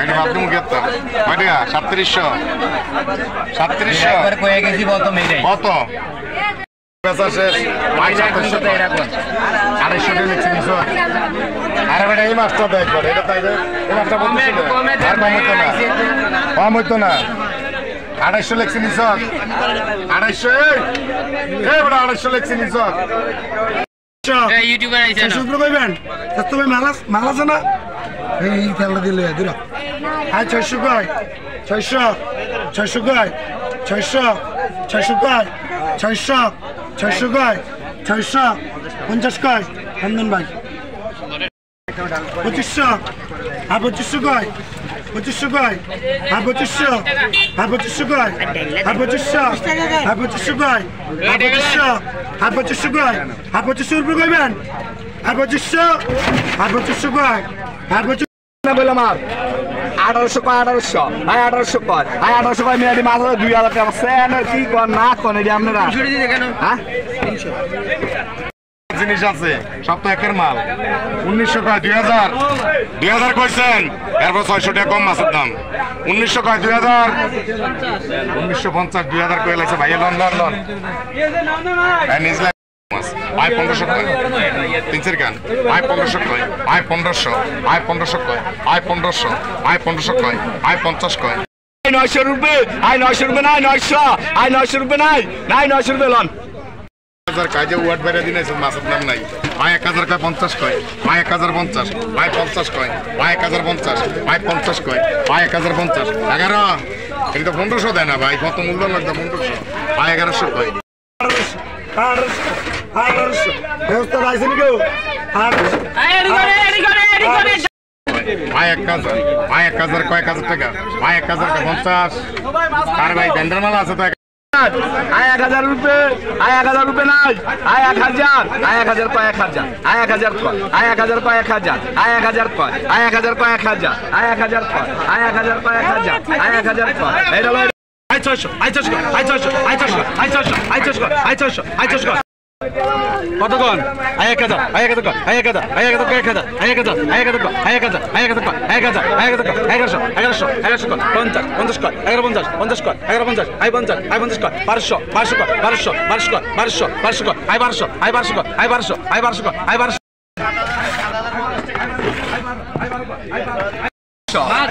এটা আপনি মুখে তো কয়টা 3700 একবার কয়ে গেছি কত মেরে কত পেশা শেষ 2700 টাকা এরকম 250 টাকা লিখছি নিছো আরে বেটা এই মাছটা দেখ করে এটা তাই এই মাছটা বলছিস আর কম হইতো না 250 লিখছি নিছো 250 এই বেটা 250 লিখছি নিছো ইউটিউবার আইছে না শুরু করবেন তো ভাই মালা আছে না এই খেলা দিলে দূরা আয় 600 কয় 600 কয় 600 কয় 600 কয় 650 কয় নন্দন ভাই 2500 আর 2500 কয় 2500 কয় আর 2500 আর 2500 কয় আর 2500 আর 2500 কয় আর 2500 আর 2500 কয় আর 2500 রুপি কইবেন আর 2500 আর 2500 কয় আর 2500 না বললাম আর 1800 কয় 1800 আয় 1800 কয় আয় 1800 কয় মেয়াদি মাছ 2000 টাকা সেন কি কর না কোন এডি আপনারা 300 দিতে কেন হ্যাঁ 300 জিনিস আছে সব তো একের মাল 1900 কয় 2000 কইছেন এরপর 600 টাকা কম মাছের দাম 1900 কয় 2000 1950 2000 কই লাগছে ভাই লন নিজলা আয় 1500 কয় 300 গান আয় 1500 কয় আয় 1500 আয় 1500 কয় আয় 1500 আয় 1500 কয় আয় 50 কয় 900 রুপি আয় 900 রুপি নাই 900 আয় 900 রুপি নাই 900 রুপি লন 1000 কাজে ওয়াট বেরে দিনেছে মাছের দাম নাই আয় 1000 কয় 50 কয় আয় 1050 আয় 50 কয় আয় 1050 আয় 50 কয় আয় 1050 11 এটা তো 1500 দেয় না ভাই কত মূল্য লাগবে 1500 আয় 1100 কয় 1800 ব্যবস্থা রাইছে নি কেউ এডি করে আয় 1000 কয় 1000 টাকা আয় 1000 কা 50 আর ভাই ভেন্ডার মাল আছে তো আয় 1000 রুপি আয় 1000 রুপি নাই আয় 1000 আয় 1000 কয় 1000 আয় 1000 কয় আয় 1000 কয় 1000 আয় 1000 কয় আয় 1000 কয় 1000 আয় 1000 কয় আয় 1000 কয় 1000 আয় 1000 কয় এটা লয় আয় 600 আয় 600 আয় 600 আয় 600 আয় 600 আয় 600 আয় 600 আয় 600 কতক্ষণ আয় 1000 আয় 1000 কয় আয় 1000 আয় 1000 কয় 1000 আয় 1000 আয় 1000 কয় আয় 1000 আয় 1000 কয় আয় 1000 আয় 1000 কয় 1100 1100 কয় 50 কয় 1150 কয় 1150 আয় 50 আয় 50 কয় 1200 কয় 1200 কয় আয় 1200 আয় 1200 কয় আয় 1200 আয় 1200 কয় আয় 1200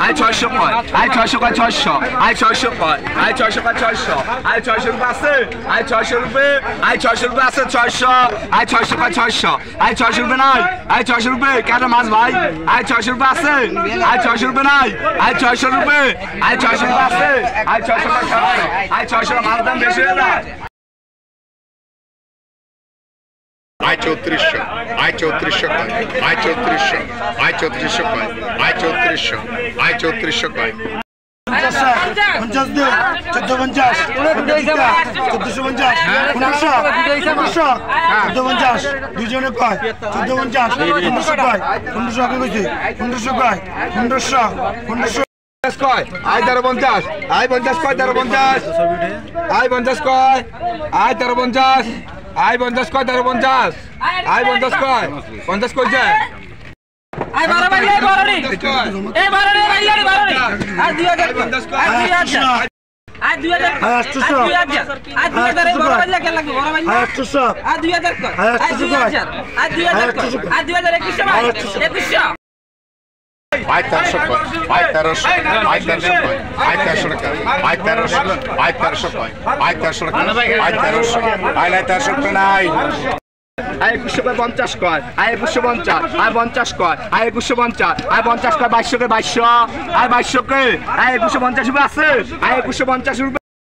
আয় 600 কয় আয় 600 কয় 600 আয় 600 কয় আয় 600 কয় 600 আয় 600 রুপি আছে আয় 600 রুপি আয় 600 রুপি আছে 600 আয় 600 কয় 600 আয় 600 রুপি নাই আয় 600 রুপি কেন মাছ ভাই আয় 600 রুপি আছে আয় 600 রুপি নাই আয় 600 রুপি আয় 600 রুপি আছে আয় 600 কয় 600 আয় 600 মাছ দাম বেশি হয়ে যায় আয় 3400 আয় 3400 কয় আয় 3400 আয় 3400 কয় আয় 3400 আয় 3400 কয় 50 দিও 1450 1450 1500 দুজনে কয় 1450 1500 কয় 1500 আগে কইছি 1500 কয় 1500 কয় আয় 1350 আয় 50 কয় 1350 আয় 50 কয় আয় 1350 আয় 50 কয় 1350 আয় 50 কয় 50 কই যায় আয় 12 ভাই এই 12 নি এই 12 নি ভাই এই 12 নি আর 2000 আর 2000 আর 2000 আর 2000 আর 2000 এই 12 ভাই লাগে লাগবে 12 ভাই 800 আর 2000 কয় আর 2000 আর 2000 কয় আর 2021 ভাই 2100 আয় 1300 কয় আয় 1300 আয় 1300 কয় আয় 1300 টাকা আয় 1300 আয় 1300 কয় আয় 1300 টাকা আয় 1300 আয় 1300 টাকা নাই আয় 2150 কয় আয় 2150 আয় 50 কয় আয় 2150 আয় 50 কয় 2200 কে 2200 আয় 2200 কে আয় 2150 রুপি আছে আয় 2150 রুপি